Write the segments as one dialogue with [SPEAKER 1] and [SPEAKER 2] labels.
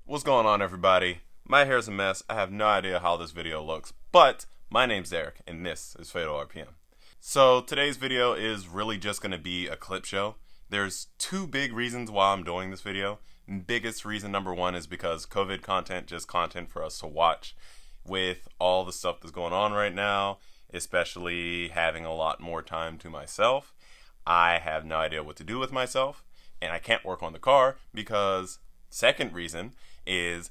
[SPEAKER 1] What's going on, everybody? My hair's a mess. I have no idea how this video looks, but my name's Eric and this is Fatal RPM. So today's video is really just going to be a clip show. There's two big reasons why I'm doing this video. Biggest reason number one is because COVID content, just content for us to watch. With all the stuff that's going on right now, especially having a lot more time to myself, I have no idea what to do with myself, and I can't work on the car because second reason is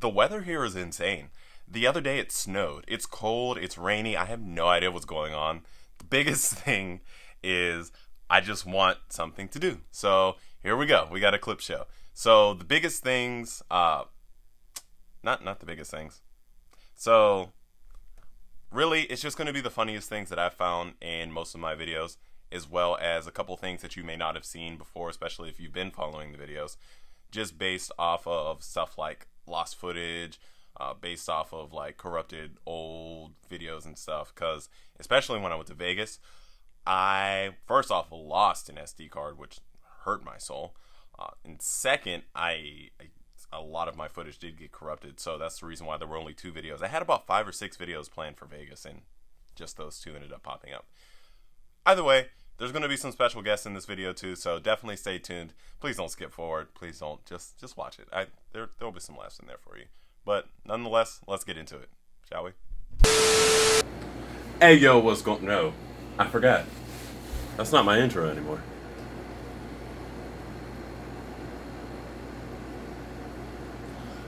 [SPEAKER 1] the weather here is insane. The other day it snowed. It's cold, it's rainy, I have no idea what's going on. The biggest thing is I just want something to do. So here we go. We got a clip show. So the biggest things, not the biggest things. So really, it's just going to be the funniest things that I've found in most of my videos, as well as a couple things that you may not have seen before, especially if you've been following the videos, just based off of stuff like lost footage, based off of like corrupted old videos and stuff. Because especially when I went to Vegas, I first off lost an SD card, which hurt my soul, and second, a lot of my footage did get corrupted, so that's the reason why there were only 2 videos. I had about 5 or 6 videos planned for Vegas, and just those 2 ended up popping up. Either way, there's going to be some special guests in this video too, so definitely stay tuned. Please don't skip forward. Please don't. Just watch it. There'll be some laughs in there for you. But nonetheless, let's get into it, shall we? Hey, yo, what's going... No, I forgot. That's not my intro anymore.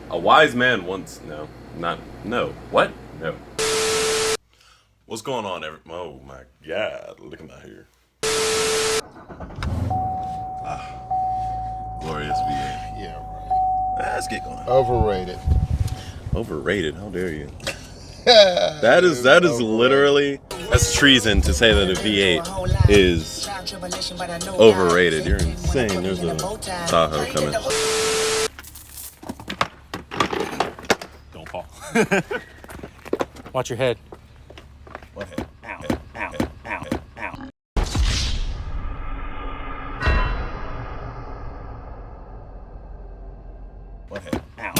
[SPEAKER 1] A wise man once... No. What? No. What's going on, Oh my God, look at my hair. Glorious V8.
[SPEAKER 2] Yeah, right.
[SPEAKER 1] Let's get going.
[SPEAKER 2] Overrated.
[SPEAKER 1] Overrated? How dare you? That is literally... That's treason to say that a V8 is overrated. You're insane. There's a Tahoe coming.
[SPEAKER 3] Watch your head.
[SPEAKER 1] What head?
[SPEAKER 3] Ow,
[SPEAKER 1] Head,
[SPEAKER 3] ow,
[SPEAKER 1] head,
[SPEAKER 3] ow,
[SPEAKER 1] head,
[SPEAKER 3] ow.
[SPEAKER 1] head. What head?
[SPEAKER 3] Ow.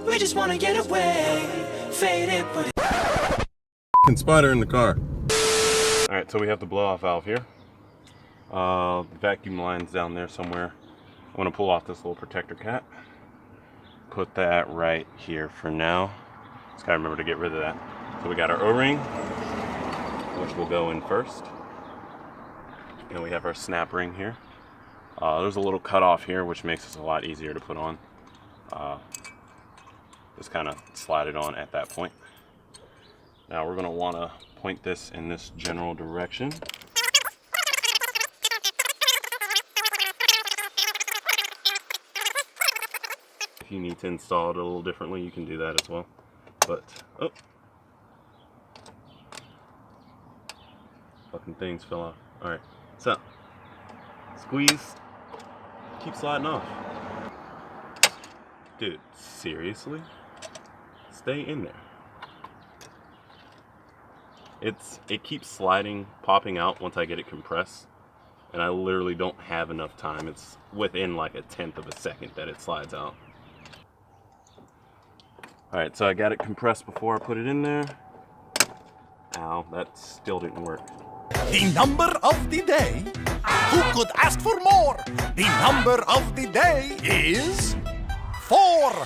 [SPEAKER 4] We just wanna get away, faded, but
[SPEAKER 1] Spider in the car. Alright, so we have the blow-off valve here. The vacuum line's down there somewhere. I'm going to pull off this little protector cap. Put that right here for now. Just gotta remember to get rid of that. So we got our O-ring, which will go in first. And we have our snap ring here. There's a little cutoff here, which makes this a lot easier to put on. Just kind of slide it on at that point. Now we're going to want to point this in this general direction. If you need to install it a little differently, you can do that as well. But, oh. Fucking things fell off. Alright, so, squeeze, keep sliding off. Dude, seriously? Stay in there. It keeps sliding, popping out once I get it compressed, and I literally don't have enough time. It's within like 1/10 of a second that it slides out. Alright, so I got it compressed before I put it in there. Ow, that still didn't work.
[SPEAKER 5] The number of the day. Who could ask for more? The number of the day is 4.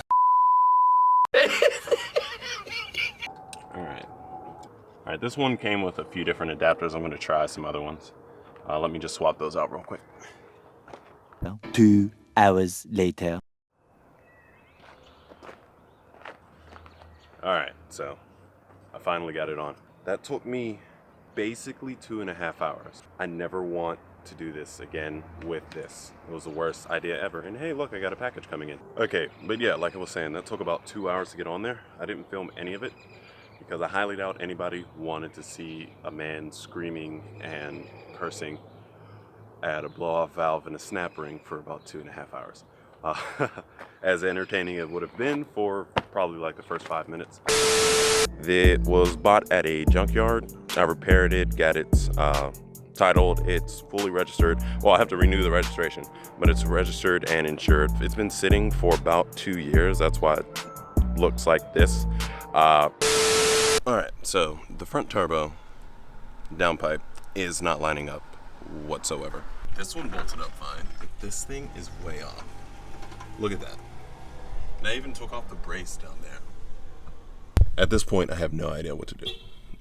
[SPEAKER 1] Alright, this one came with a few different adapters. I'm going to try some other ones. Let me just swap those out real quick.
[SPEAKER 6] 2 hours later.
[SPEAKER 1] Alright, so I finally got it on. That took me basically 2.5 hours. I never want to do this again with this. It was the worst idea ever. And hey, look, I got a package coming in. Okay, but yeah, like I was saying, that took about 2 hours to get on there. I didn't film any of it because I highly doubt anybody wanted to see a man screaming and cursing at a blow-off valve and a snap ring for about 2.5 hours. As entertaining as it would have been for probably like the first 5 minutes. It was bought at a junkyard. I repaired it, got its titled, it's fully registered. Well, I have to renew the registration, but it's registered and insured. It's been sitting for about 2 years. That's why it looks like this. All right, so the front turbo downpipe is not lining up whatsoever. This one bolted up fine, but this thing is way off. Look at that. And I even took off the brace down there. At this point, I have no idea what to do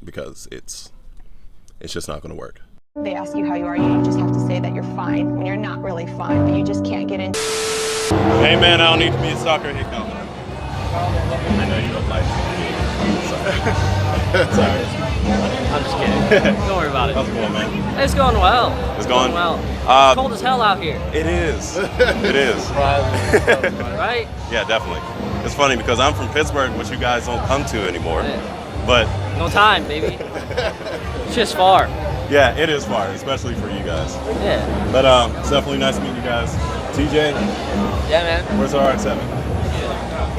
[SPEAKER 1] because it's just not gonna work.
[SPEAKER 2] They ask you how you are, you just have to say that you're fine when you're not really fine, but you just can't get in.
[SPEAKER 1] Hey man, I don't need to be a stalker. Here comes. I know you don't like it. Sorry.
[SPEAKER 3] I'm just kidding. Don't worry about it.
[SPEAKER 1] How's it going, man?
[SPEAKER 3] It's going well.
[SPEAKER 1] It's going
[SPEAKER 3] well. It's cold as hell out here.
[SPEAKER 1] It is. It is.
[SPEAKER 3] Right?
[SPEAKER 1] Yeah, definitely. It's funny because I'm from Pittsburgh, which you guys don't come to anymore.
[SPEAKER 3] Yeah.
[SPEAKER 1] But
[SPEAKER 3] no time, baby. It's just far.
[SPEAKER 1] Yeah, it is far, especially for you guys.
[SPEAKER 3] Yeah.
[SPEAKER 1] But it's definitely nice to meet you guys. TJ?
[SPEAKER 7] Yeah, man.
[SPEAKER 1] Where's the RX-7?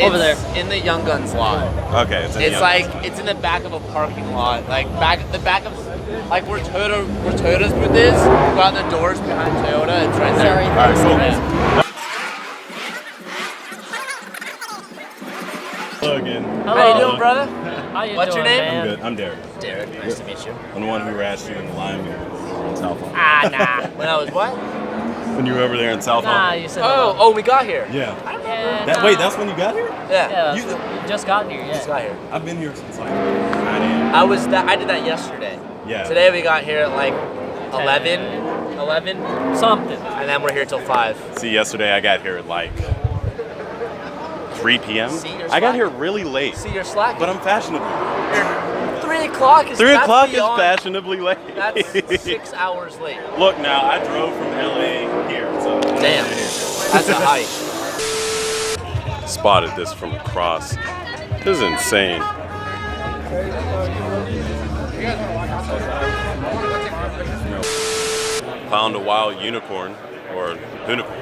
[SPEAKER 3] Over there.
[SPEAKER 7] In the Young Guns lot.
[SPEAKER 1] Okay, it's in
[SPEAKER 7] It's
[SPEAKER 1] the
[SPEAKER 7] like it's in the back of a parking lot, like the back of like where Toyota's booth is. Go out the doors behind Toyota. It's right there.
[SPEAKER 1] All right, cool. Hello again.
[SPEAKER 3] Hello.
[SPEAKER 7] How you doing, brother?
[SPEAKER 3] How you
[SPEAKER 7] What's
[SPEAKER 3] doing,
[SPEAKER 7] your name?
[SPEAKER 3] man?
[SPEAKER 1] I'm good. I'm Derek.
[SPEAKER 7] Derek. Nice to meet you.
[SPEAKER 1] I'm the one who harassed you in the line in South Hall.
[SPEAKER 7] Ah, nah. When I was what?
[SPEAKER 1] When you were over there in South
[SPEAKER 3] Nah,
[SPEAKER 1] Hall.
[SPEAKER 3] you said
[SPEAKER 7] Oh, we got here.
[SPEAKER 1] Yeah.
[SPEAKER 3] Yeah,
[SPEAKER 1] Wait, that's when you got here?
[SPEAKER 7] Yeah.
[SPEAKER 3] You just got here, yeah.
[SPEAKER 7] Just got here.
[SPEAKER 1] I've been here since like 9 a.m.
[SPEAKER 7] I did that yesterday.
[SPEAKER 1] Yeah.
[SPEAKER 7] Today we got here at like 11,
[SPEAKER 3] Something.
[SPEAKER 7] and then we're here till 5.
[SPEAKER 1] See, yesterday I got here at like 3 p.m.
[SPEAKER 7] See, you're
[SPEAKER 1] I got
[SPEAKER 7] slacking.
[SPEAKER 1] here really late,
[SPEAKER 7] See, you're slacking.
[SPEAKER 1] but I'm fashionable.
[SPEAKER 7] 3 o'clock is
[SPEAKER 1] 3
[SPEAKER 7] that's
[SPEAKER 1] o'clock is
[SPEAKER 7] beyond-
[SPEAKER 1] fashionably late.
[SPEAKER 7] That's 6 hours late.
[SPEAKER 1] Look, now I drove from LA here, so.
[SPEAKER 7] Damn. That's a hike.
[SPEAKER 1] Spotted this from across. This is insane. Found a wild unicorn, or unicorn,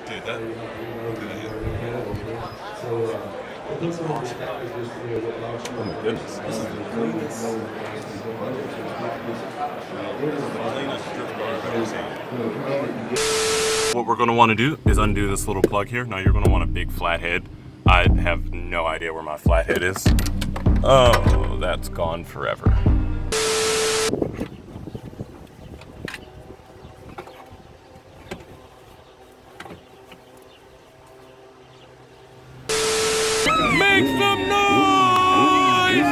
[SPEAKER 1] Dude, that. Oh my goodness, this is the cleanest strip bar I've ever seen. What we're going to want to do is undo this little plug here. Now you're going to want a big flathead. I have no idea where my flathead is. Oh, that's gone forever. Make some noise!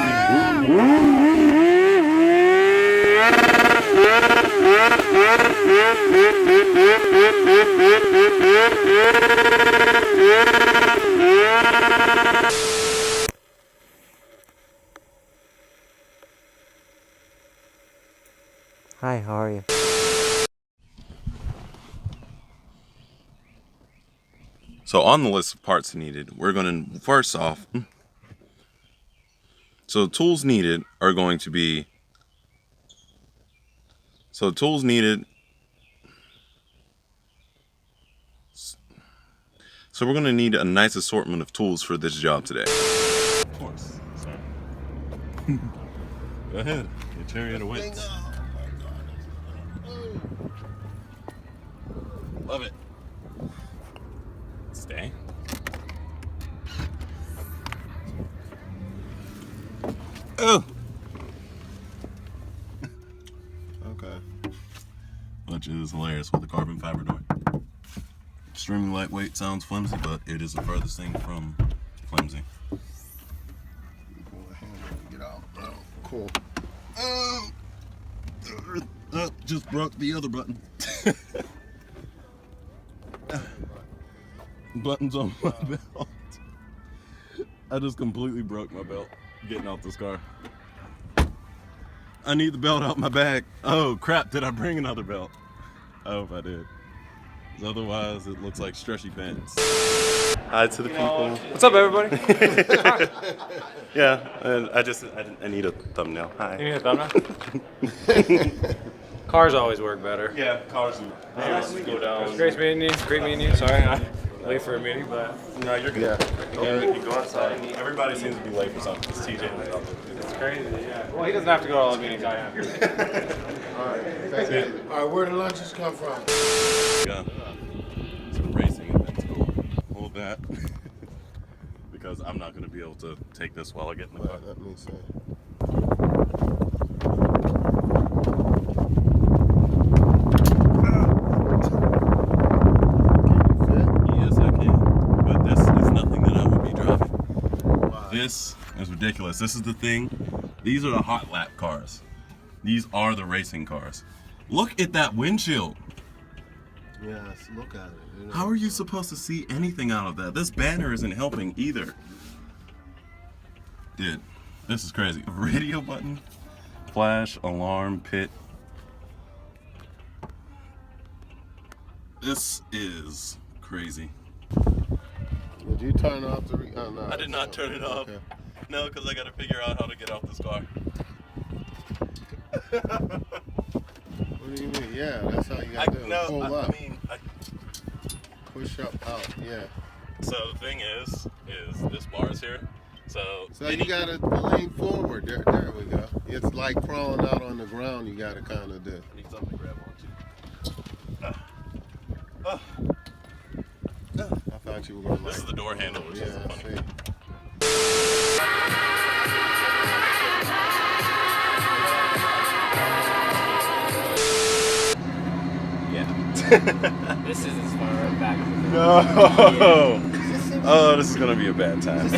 [SPEAKER 8] Hi, how are you?
[SPEAKER 1] So on the list of parts needed, we're going to, first off, so tools needed are going to be, so tools needed, so we're going to need a nice assortment of tools for this job today. Of course, sorry. Go ahead, your chariot awaits. Love it. Stay. Oh. Okay. Which is hilarious with the carbon fiber door. Extremely lightweight, sounds flimsy, but it is the furthest thing from flimsy. Get out. Oh, cool. Just broke the other button. Buttons on my belt. I just completely broke my belt getting out this car. I need the belt out my bag. Oh crap, did I bring another belt? I hope I did. 'Cause otherwise it looks like stretchy pants. Hi to the people.
[SPEAKER 9] What's up, everybody?
[SPEAKER 1] Yeah, and I need a thumbnail. Hi.
[SPEAKER 9] You need a thumbnail? Cars always work better.
[SPEAKER 1] Yeah, cars go down.
[SPEAKER 9] Great meeting you. Sorry. late for a meeting, but
[SPEAKER 1] No, you're good. You go outside. Everybody seems to be late for something. It's TJ.
[SPEAKER 9] it's crazy. Yeah. Well, he doesn't have to go to all the meetings. I am.
[SPEAKER 10] All right, where the lunches come from?
[SPEAKER 1] Yeah. Some racing events. Cool. Hold that. Because I'm not going to be able to take this while I get in the car.
[SPEAKER 10] Let me see.
[SPEAKER 1] Yes, I can. But this is nothing that I would be driving.
[SPEAKER 10] Wow.
[SPEAKER 1] This is ridiculous. This is the thing. These are the hot lap cars. These are the racing cars. Look at that windshield.
[SPEAKER 10] Yes, look at it. You know.
[SPEAKER 1] How are you supposed to see anything out of that? This banner isn't helping either. Dude, this is crazy. Radio button, flash, alarm, pit. This is crazy.
[SPEAKER 10] Did you turn off the? Oh, no,
[SPEAKER 1] I did not turn it off.
[SPEAKER 10] Okay.
[SPEAKER 1] No, because I got to figure out how to get out this car.
[SPEAKER 10] What do you mean? Yeah, that's how you got to do it. Pull up. Push up, out, yeah.
[SPEAKER 1] So the thing is this bar is here. So
[SPEAKER 10] you gotta lean forward. There we go. It's like crawling out on the ground. You gotta kind of do.
[SPEAKER 1] I need something to grab onto.
[SPEAKER 10] I thought you were gonna.
[SPEAKER 1] This is the door handle, which is funny.
[SPEAKER 3] This is as far back as
[SPEAKER 1] No. Oh, this is gonna be a bad time.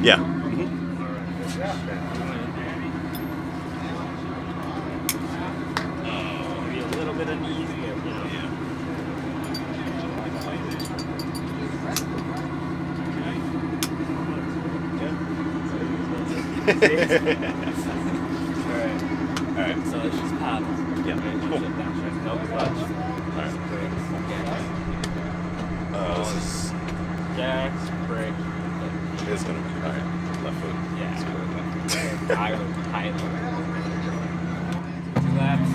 [SPEAKER 1] Yeah.
[SPEAKER 3] be a little bit uneasy. Alright, so it's just paddles.
[SPEAKER 1] Yeah. Cool.
[SPEAKER 3] No clutch.
[SPEAKER 1] This is
[SPEAKER 3] Gas, brake.
[SPEAKER 1] it's gonna be alright. Left foot.
[SPEAKER 3] Yeah. I would tight. 2 laps.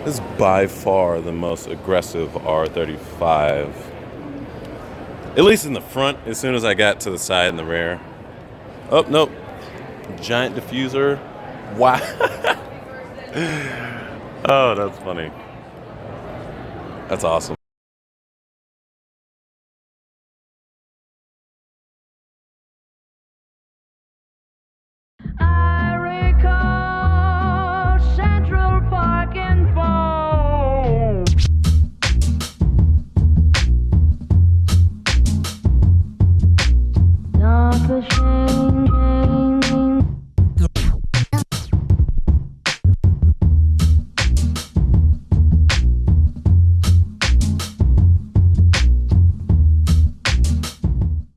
[SPEAKER 1] This is by far the most aggressive R35. At least in the front, as soon as I got to the side and the rear. Oh, nope. Giant diffuser. Wow. Oh, that's funny. That's awesome.